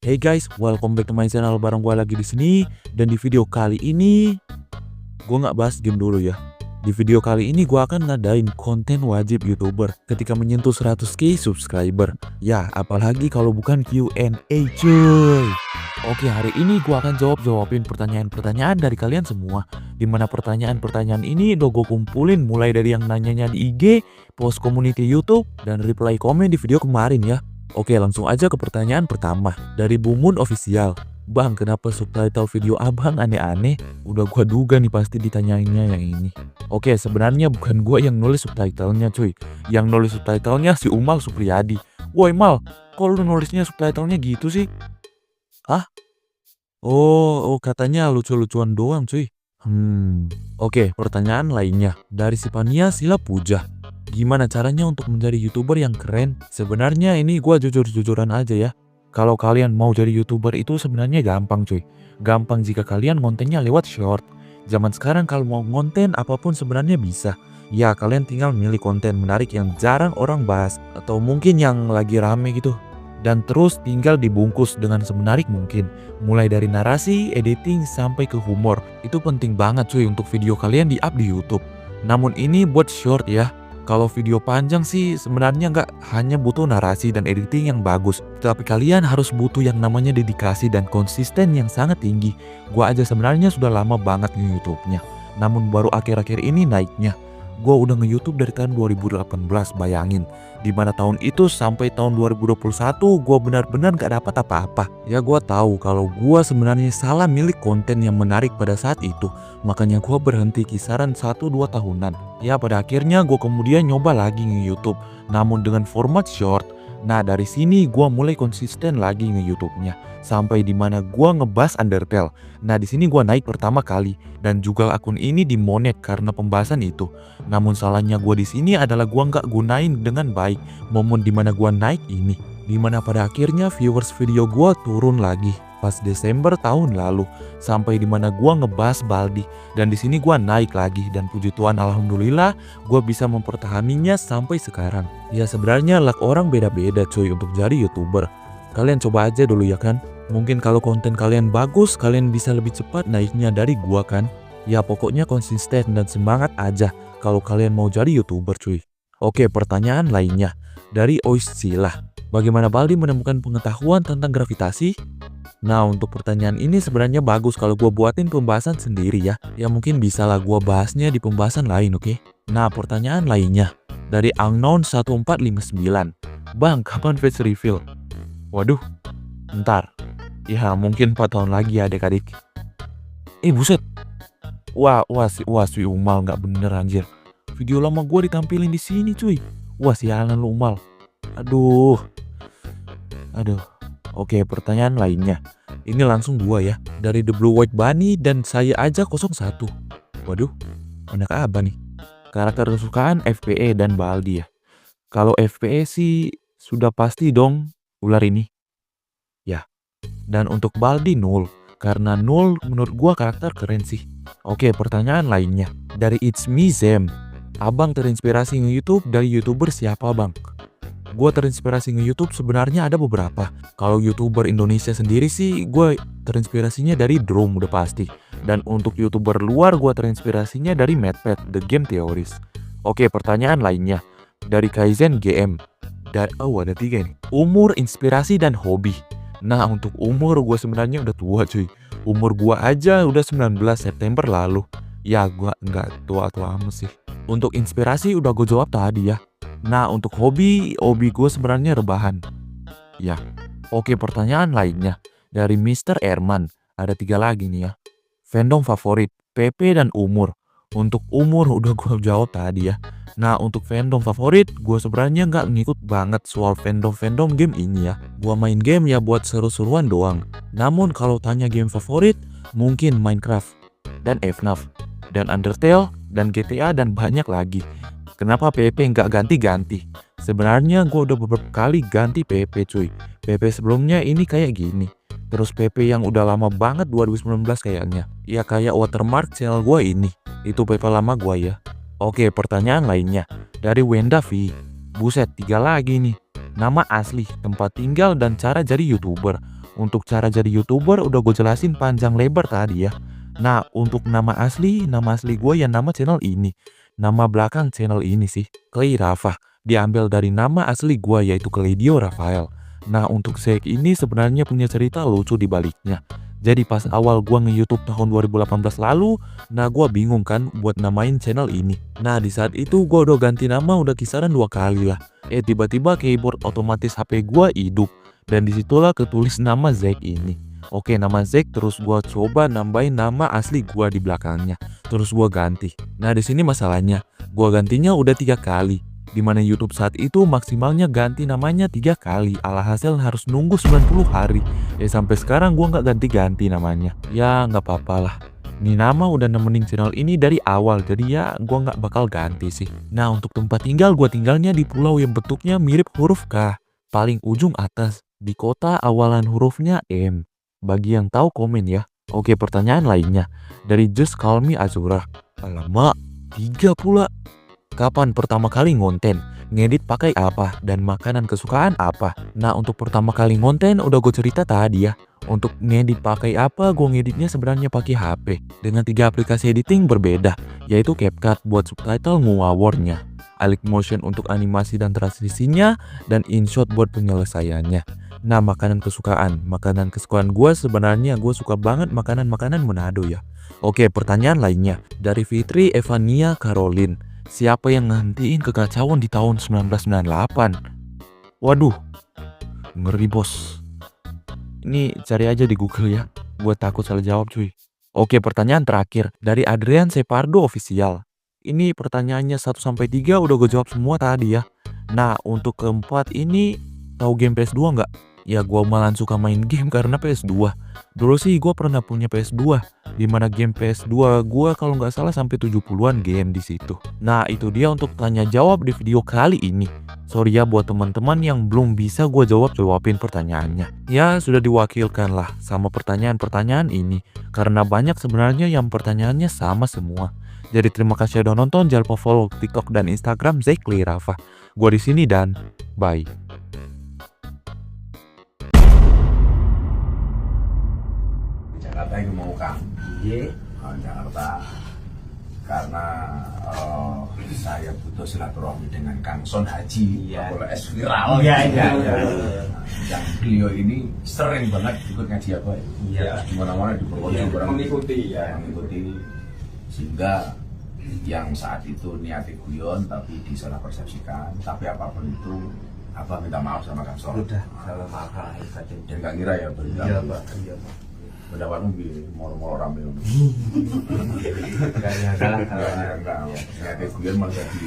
Hey guys, welcome back to my channel. Bareng gue lagi di sini. Dan di video kali ini gue nggak bahas game dulu ya. Di video kali ini gue akan ngadain konten wajib YouTuber ketika menyentuh 100k subscriber. Ya, apalagi kalau bukan Q&A cuy. Oke, hari ini gue akan jawabin pertanyaan-pertanyaan dari kalian semua. Dimana pertanyaan-pertanyaan ini udah gue kumpulin mulai dari yang nanyanya di IG, post community YouTube, dan reply komen di video kemarin ya. Oke, langsung aja ke pertanyaan pertama dari Bumun Official. Bang, kenapa subtitle video abang aneh-aneh? Udah gua duga nih pasti ditanyainnya yang ini. Oke, sebenarnya bukan gua yang nulis subtitlenya cuy. Yang nulis subtitlenya si Umal Supriyadi. Woi Mal, kok lu nulisnya subtitlenya gitu sih? Hah? Oh, katanya lucu-lucuan doang cuy. Oke, pertanyaan lainnya dari Sipania Sila Puja. Gimana caranya untuk menjadi YouTuber yang keren? Sebenarnya ini gua jujur-jujuran aja ya. Kalau kalian mau jadi YouTuber itu sebenarnya gampang cuy. Gampang jika kalian kontennya lewat short. Zaman sekarang kalau mau konten apapun sebenarnya bisa. Ya, kalian tinggal milih konten menarik yang jarang orang bahas. Atau mungkin yang lagi rame gitu. Dan terus tinggal dibungkus dengan semenarik mungkin. Mulai dari narasi, editing, sampai ke humor. Itu penting banget cuy untuk video kalian di-up di YouTube. Namun ini buat short ya. Kalau video panjang sih sebenarnya nggak hanya butuh narasi dan editing yang bagus. Tapi kalian harus butuh yang namanya dedikasi dan konsisten yang sangat tinggi. Gua aja sebenarnya sudah lama banget nge-YouTube-nya. Namun baru akhir-akhir ini naiknya. Gua udah nge-YouTube dari tahun 2018, bayangin. Dimana tahun itu sampai tahun 2021 gua benar-benar gak dapat apa-apa. Ya gua tahu kalau gua sebenarnya salah milih konten yang menarik pada saat itu. Makanya gua berhenti kisaran 1-2 tahunan. Ya pada akhirnya gua kemudian nyoba lagi nge-YouTube. Namun dengan format short. Nah dari sini gua mulai konsisten lagi nge-YouTube-nya. Sampai dimana gua ngebahas Undertale. Nah di sini gua naik pertama kali. Dan juga akun ini dimonet karena pembahasan itu. Namun salahnya gua di sini adalah gua nggak gunain dengan baik momen dimana gua naik ini. Dimana pada akhirnya viewers video gua turun lagi pas Desember tahun lalu. Sampai dimana gua ngebahas Baldi. Dan di sini gua naik lagi. Dan puji Tuhan alhamdulillah gua bisa mempertahaninya sampai sekarang. Ya sebenarnya luck orang beda-beda cuy untuk jadi YouTuber. Kalian coba aja dulu ya kan. Mungkin kalau konten kalian bagus, kalian bisa lebih cepat naiknya dari gua kan. Ya pokoknya konsisten dan semangat aja kalau kalian mau jadi YouTuber cuy. Oke, pertanyaan lainnya dari Oiscila. Bagaimana Baldi menemukan pengetahuan tentang gravitasi? Nah untuk pertanyaan ini sebenarnya bagus kalau gua buatin pembahasan sendiri ya. Ya mungkin bisa lah gua bahasnya di pembahasan lain, oke? Nah pertanyaan lainnya dari Unknown 1459. Bang, kapan face reveal? Waduh, ntar. Ya mungkin 4 tahun lagi ya adik-adik. Buset. Wah si Umal nggak bener anjir. Video lama gue ditampilin di sini cuy. Wah sialan lu Umal. Aduh. Oke, pertanyaan lainnya. Ini langsung 2 ya. Dari The Blue White Bunny dan saya aja 01. Waduh, anak apa nih? Karakter kesukaan FPE dan Baldi ya. Kalau FPE sih sudah pasti dong ular ini. Ya. Dan untuk Baldi 0. Karena 0 menurut gua karakter keren sih. Oke, pertanyaan lainnya dari It's Me Zem. Abang terinspirasi nge-YouTube dari YouTuber siapa bang? Gua terinspirasi nge-YouTube sebenarnya ada beberapa. Kalau YouTuber Indonesia sendiri sih gua terinspirasinya dari Drum udah pasti. Dan untuk YouTuber luar gua terinspirasinya dari MadPat, The Game Theorist. Oke, pertanyaan lainnya dari Kaizen GM. Ada 3 nih. Umur, inspirasi, dan hobi. Nah untuk umur gue sebenarnya udah tua cuy. Umur gue aja udah 19 September lalu. Ya gue nggak tua-tua amat sih. Untuk inspirasi udah gue jawab tadi ya. Nah untuk hobi gue sebenarnya rebahan. Ya. Oke, pertanyaan lainnya dari Mr. Erman. Ada 3 lagi nih ya. Fandom favorit, PP dan umur. Untuk umur udah gue jawab tadi ya. Nah untuk fandom favorit gue sebenarnya nggak ngikut banget soal fandom game ini ya. Gue main game ya buat seru-seruan doang. Namun kalau tanya game favorit mungkin Minecraft dan FNAF dan Undertale dan GTA dan banyak lagi. Kenapa PP nggak ganti-ganti? Sebenarnya gue udah beberapa kali ganti PP cuy. PP sebelumnya ini kayak gini. Terus PP yang udah lama banget 2019 kayaknya. Ya kayak watermark channel gue ini. Itu PP lama gue ya. Oke, pertanyaan lainnya dari Wenda V. Buset, 3 lagi nih. Nama asli, tempat tinggal, dan cara jadi YouTuber. Untuk cara jadi YouTuber udah gue jelasin panjang lebar tadi ya. Nah, untuk nama asli gue ya nama channel ini. Nama belakang channel ini sih, Clay Rafa. Diambil dari nama asli gue yaitu Claydio Rafael. Nah, untuk Zack ini sebenarnya punya cerita lucu di baliknya. Jadi pas awal gue nge-YouTube tahun 2018 lalu, nah gue bingung kan buat namain channel ini. Nah, di saat itu gue udah ganti nama udah kisaran 2 kali lah. Tiba-tiba keyboard otomatis HP gue hidup. Dan disitulah ketulis nama Zack ini. Oke, nama Zack terus gua coba nambahin nama asli gua di belakangnya. Terus gua ganti. Nah, di sini masalahnya, gua gantinya udah 3 kali. Dimana YouTube saat itu maksimalnya ganti namanya 3 kali. Alhasil harus nunggu 90 hari. Sampai sekarang gua nggak ganti-ganti namanya. Ya nggak apa-apa lah. Ini nama udah nemenin channel ini dari awal, jadi ya gua nggak bakal ganti sih. Nah, untuk tempat tinggal gua tinggalnya di pulau yang bentuknya mirip huruf K. Paling ujung atas. Di kota awalan hurufnya M. Bagi yang tahu komen ya. Oke, pertanyaan lainnya dari Just Call Me Azura. Alamak, 3 pula. Kapan pertama kali ngonten? Ngedit pakai apa? Dan makanan kesukaan apa? Nah, untuk pertama kali ngonten udah gue cerita tadi ya. Untuk ngedit pakai apa? Gue ngeditnya sebenarnya pakai HP dengan 3 aplikasi editing berbeda, yaitu CapCut buat subtitle nguawornya, Motion untuk animasi dan transisinya, dan InShot buat penyelesaiannya. Nah, makanan kesukaan gue sebenarnya gue suka banget makanan Manado ya. Oke, pertanyaan lainnya dari Fitri Evania Caroline. Siapa yang ngehentiin kekacauan di tahun 1998? Waduh, ngeri bos. Ini cari aja di Google ya. Gue takut salah jawab cuy. Oke, pertanyaan terakhir dari Adrian Separdo Official. Ini pertanyaannya 1-3 udah gue jawab semua tadi ya. Nah, untuk keempat ini tahu game PS2 nggak? Ya gue malah suka main game karena PS2. Dulu sih gue pernah punya PS2. Dimana game PS2 gue kalau nggak salah sampai 70-an game di situ. Nah, itu dia untuk tanya jawab di video kali ini. Sorry ya buat teman-teman yang belum bisa gue jawabin pertanyaannya. Ya sudah diwakilkan lah sama pertanyaan-pertanyaan ini. Karena banyak sebenarnya yang pertanyaannya sama semua. Jadi terima kasih udah nonton, jangan lupa follow TikTok dan Instagram Zack Clay Rafa. Gue di sini dan bye. Jakarta itu mau Kang. Iya. Jakarta karena saya butuh silaturahmi dengan Kang Son Haji, Kapolres viral. Iya. Yang beliau ini sering banget ikut ngaji apa ya? Iya. Di mana-mana di Purworejo mengikuti sehingga yang saat itu niatnya guyon tapi disalah persepsikan. Tapi apapun itu, Abah minta maaf sama Kang Son. Udah, salah maaf. Dan gak ngira ya berita. Iya, Pak. Pendapatmu moro-moro rame. Enggak. Niatnya guyon malah jadi